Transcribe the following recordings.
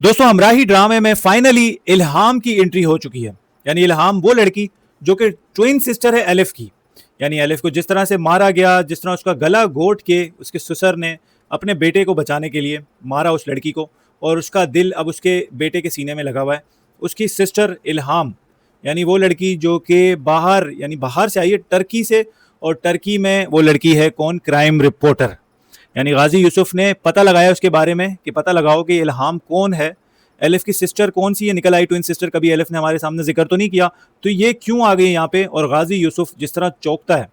दोस्तों हमराही ड्रामे में फाइनली इल्हाम की एंट्री हो चुकी है। यानी इल्हाम वो लड़की जो कि ट्विन सिस्टर है एलिफ की। यानी एलिफ को जिस तरह से मारा गया, जिस तरह उसका गला घोट के उसके ससुर ने अपने बेटे को बचाने के लिए मारा उस लड़की को, और उसका दिल अब उसके बेटे के सीने में लगा हुआ है। उसकी सिस्टर इल्हाम, यानी वो लड़की जो कि बाहर से आई है, टर्की से, और टर्की में वो लड़की है कौन, क्राइम रिपोर्टर। यानी गाजी यूसुफ ने पता लगाया उसके बारे में कि पता लगाओ कि इल्हाम कौन है, एलिफ की सिस्टर कौन सी है, निकल आई ट्विन सिस्टर। कभी एलिफ ने हमारे सामने जिक्र तो नहीं किया, तो ये क्यों आ गई यहाँ पे। और गाजी यूसुफ जिस तरह चौंकता है,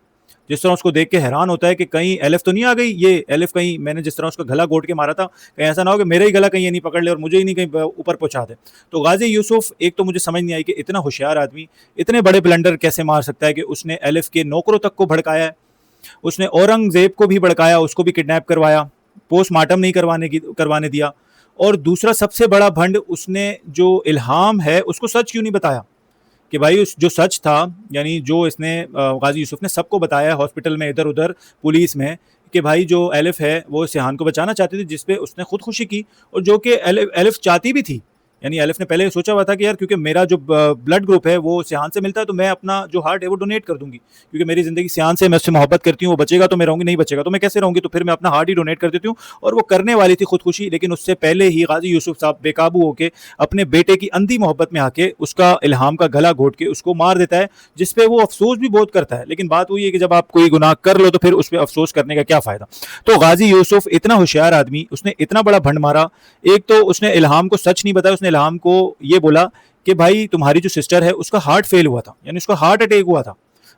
जिस तरह उसको देख के हैरान होता है कि कहीं एलिफ तो नहीं आ गई, ये एलिफ कहीं मैंने जिस तरह उसका गला घोट के मारा था, कहीं ऐसा ना हो कि मेरा ही गला कहीं ये नहीं पकड़ ले और मुझे ही नहीं कहीं ऊपर पहुंचा दे। तो गाजी यूसुफ, एक तो मुझे समझ नहीं आई कि इतना होशियार आदमी इतने बड़े ब्लंडर कैसे मार सकता है कि उसने एलिफ के नौकरों तक को भड़काया है, उसने औरंगजेब को भी भड़काया, उसको भी किडनैप करवाया, पोस्टमार्टम नहीं करवाने दिया। और दूसरा सबसे बड़ा भंड, उसने जो इल्हाम है उसको सच क्यों नहीं बताया कि भाई उस जो सच था, यानी जो इसने गाजी यूसुफ ने सबको बताया हॉस्पिटल में, इधर उधर पुलिस में, कि भाई जो एलिफ है वो सिहान को बचाना चाहती थी, जिसपे उसने खुदकुशी की, और जो कि एलिफ चाहती भी थी। यानी एलिफ ने पहले सोचा हुआ था कि यार क्योंकि मेरा जो ब्लड ग्रुप है वो सिहान से मिलता है, तो मैं अपना जो हार्ट है वो डोनेट कर दूंगी, क्योंकि मेरी जिंदगी सिहान से, मैं उससे मोहब्बत करती हूँ, वो बचेगा तो मैं रहूंगी, नहीं बचेगा तो मैं कैसे रहूंगी, तो फिर मैं अपना हार्ट ही डोनेट कर देती हूँ। और वो करने वाली थी खुदकुशी, लेकिन उससे पहले ही गाजी यूसुफ साहब बेकाबू होकर अपने बेटे की अंधी मोहब्बत में आके उसका इल्हाम का गला घोट के उसको मार देता है, जिसपे वो अफसोस भी बहुत करता है। लेकिन बात वही है कि जब आप कोई गुनाह कर लो तो फिर उस पर अफसोस करने का क्या फायदा। तो गाजी यूसुफ इतना होशियार आदमी, उसने इतना बड़ा भंड मारा। एक तो उसने इल्हाम को सच नहीं बताया, उसने इल्हाम को ये बोला कि भाई तुम्हारी जो सिस्टर है उसका हार्ट फेल हुआ था, यानी उसका हार्ट अटैक हुआ था।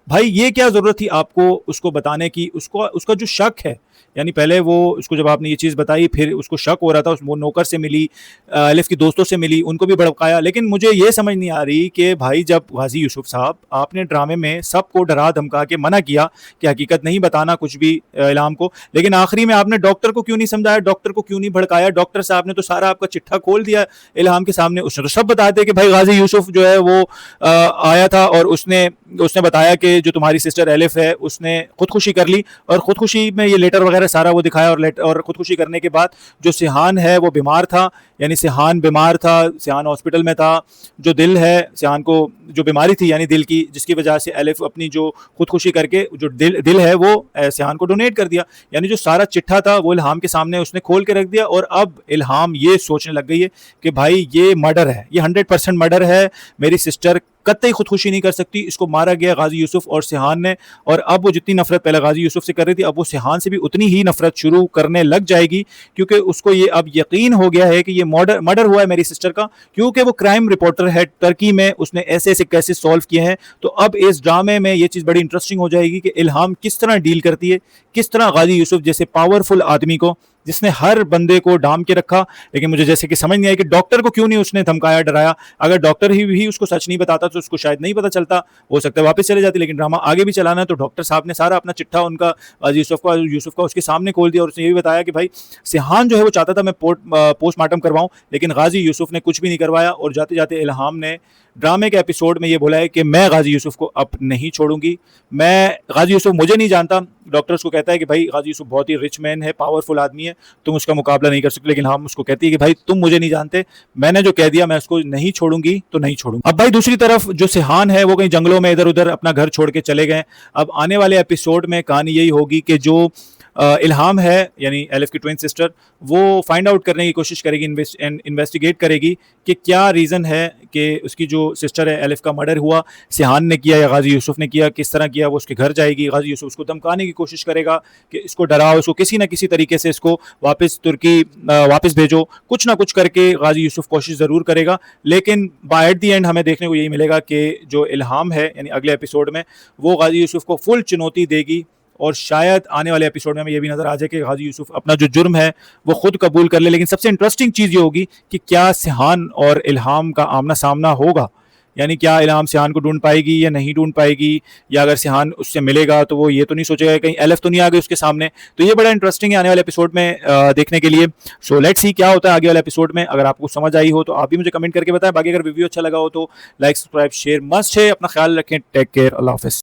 भाई ये क्या जरूरत थी आपको उसको बताने की। उसको उसका जो शक है, यानी पहले वो उसको जब आपने ये चीज़ बताई, फिर उसको शक हो रहा था, वो नौकर से मिली, एलिफ की दोस्तों से मिली, उनको भी भड़काया। लेकिन मुझे ये समझ नहीं आ रही कि भाई जब गाजी यूसुफ साहब आपने ड्रामे में सबको डरा धमका के मना किया कि हकीकत नहीं बताना कुछ भी इल्हाम को, लेकिन आखिरी में आपने डॉक्टर को क्यों नहीं समझाया, डॉक्टर को क्यों नहीं भड़काया। डॉक्टर साहब ने तो सारा आपका चिट्ठा खोल दिया इल्हाम के सामने, उसने तो सब बता दिया कि भाई गाजी यूसुफ जो है वो आया था और उसने उसने बताया कि जो तुम्हारी सिस्टर एलिफ है उसने खुदकुशी कर ली, और खुदकुशी में ये लेटर वगैरह सारा वो दिखाया, और खुदकुशी करने के बाद जो सिहान है वो बीमार था, यानी सिहान बीमार था, सिहान हॉस्पिटल में था। जो दिल है, सिहान को जो बीमारी थी यानी दिल की, जिसकी वजह से एलिफ अपनी जो खुदकुशी करके जो दिल है वो सिहान को डोनेट कर दिया। यानी जो सारा चिट्ठा था वो इल्हाम के सामने उसने खोल के रख दिया। और अब इल्हाम ये सोचने लग गई है कि भाई ये मर्डर है, ये 100% मर्डर है, मेरी सिस्टर कतई खुदकुशी नहीं कर सकती, इसको मारा गया गाजी यूसुफ और सिहान ने। और अब वो जितनी नफरत पहले गाजी यूसुफ से कर रही थी, अब वो सिहान से भी उतनी ही नफरत शुरू करने लग जाएगी, क्योंकि उसको ये अब यकीन हो गया है कि ये मर्डर हुआ है मेरी सिस्टर का, क्योंकि वो क्राइम रिपोर्टर है टर्की में, उसने ऐसे ऐसे केसेस सॉल्व किए हैं। तो अब इस ड्रामे में ये चीज़ बड़ी इंटरेस्टिंग हो जाएगी कि इल्हाम किस तरह डील करती है, किस तरह गाजी यूसुफ जैसे पावरफुल आदमी को, जिसने हर बंदे को डाम के रखा। लेकिन मुझे जैसे कि समझ नहीं आया कि डॉक्टर को क्यों नहीं उसने धमकाया, डराया। अगर डॉक्टर ही भी उसको सच नहीं बताता तो उसको शायद नहीं पता चलता, हो सकता है वापस चले जाती। लेकिन ड्रामा आगे भी चलाना है, तो डॉक्टर साहब ने सारा अपना चिट्ठा उनका यूसुफ का उसके सामने खोल दिया, और उसने ये भी बताया कि भाई सिहान जो है वो चाहता था मैं पोस्टमार्टम करवाऊं, लेकिन गाजी यूसुफ ने कुछ भी नहीं करवाया। और जाते जाते इल्हाम ने ड्रामे के एपिसोड में ये बोला है कि मैं गाजी यूसुफ को अब नहीं छोड़ूंगी, मैं गाजी यूसुफ मुझे नहीं जानता। डॉक्टर उसको कहता है कि भाई गाजी यूसुफ बहुत ही रिच मैन है, पावरफुल आदमी है, तुम उसका मुकाबला नहीं कर सकते। लेकिन हम उसको कहती है कि भाई तुम मुझे नहीं जानते, मैंने जो कह दिया मैं उसको नहीं छोड़ूंगी तो नहीं छोड़ूंगी। अब भाई दूसरी तरफ जो सिहान है वो कहीं जंगलों में इधर उधर अपना घर छोड़ के चले गए। अब आने वाले एपिसोड में कहानी यही होगी कि जो इल्हाम है यानी एलिफ की ट्विन सिस्टर, वो फाइंड आउट करने की कोशिश करेगी, इन्वेस्टिगेट करेगी कि क्या रीज़न है कि उसकी जो सिस्टर है एलिफ का मर्डर हुआ, सिहान ने किया या गाजी यूसुफ ने किया, किस तरह किया। वो उसके घर जाएगी, गाजी यूसुफ उसको धमकाने की कोशिश करेगा कि इसको डराओ, इसको किसी ना किसी तरीके से इसको तुर्की वापस भेजो, कुछ ना कुछ करके गाजी यूसुफ कोशिश ज़रूर करेगा। लेकिन बाय एट दी एंड हमें देखने को यही मिलेगा कि जो इल्हाम है यानी अगले एपिसोड में वो गाजी यूसुफ को फुल चुनौती देगी, और शायद आने वाले एपिसोड में हमें ये भी नजर आ जाए कि गाजी यूसुफ अपना जो जुर्म है वो खुद कबूल कर ले। लेकिन सबसे इंटरेस्टिंग चीज़ ये होगी कि क्या सिहान और इल्हाम का आमना सामना होगा, यानी क्या इल्हाम सिहान को ढूंढ पाएगी या नहीं ढूंढ पाएगी, या अगर सिहान उससे मिलेगा तो वो ये तो नहीं सोचेगा कहीं एलिफ तो नहीं आ गई उसके सामने। तो ये बड़ा इंटरेस्टिंग है आने वाले एपिसोड में देखने के लिए। सो लेट्स सी क्या होता है आगे वाले एपिसोड में। अगर आपको समझ आई हो तो आप भी मुझे कमेंट करके बताएं। बाकी अगर वीडियो अच्छा लगा हो तो लाइक सब्सक्राइब शेयर मस्ट है। अपना ख्याल रखें, टेक केयर, अल्लाह हाफिज़।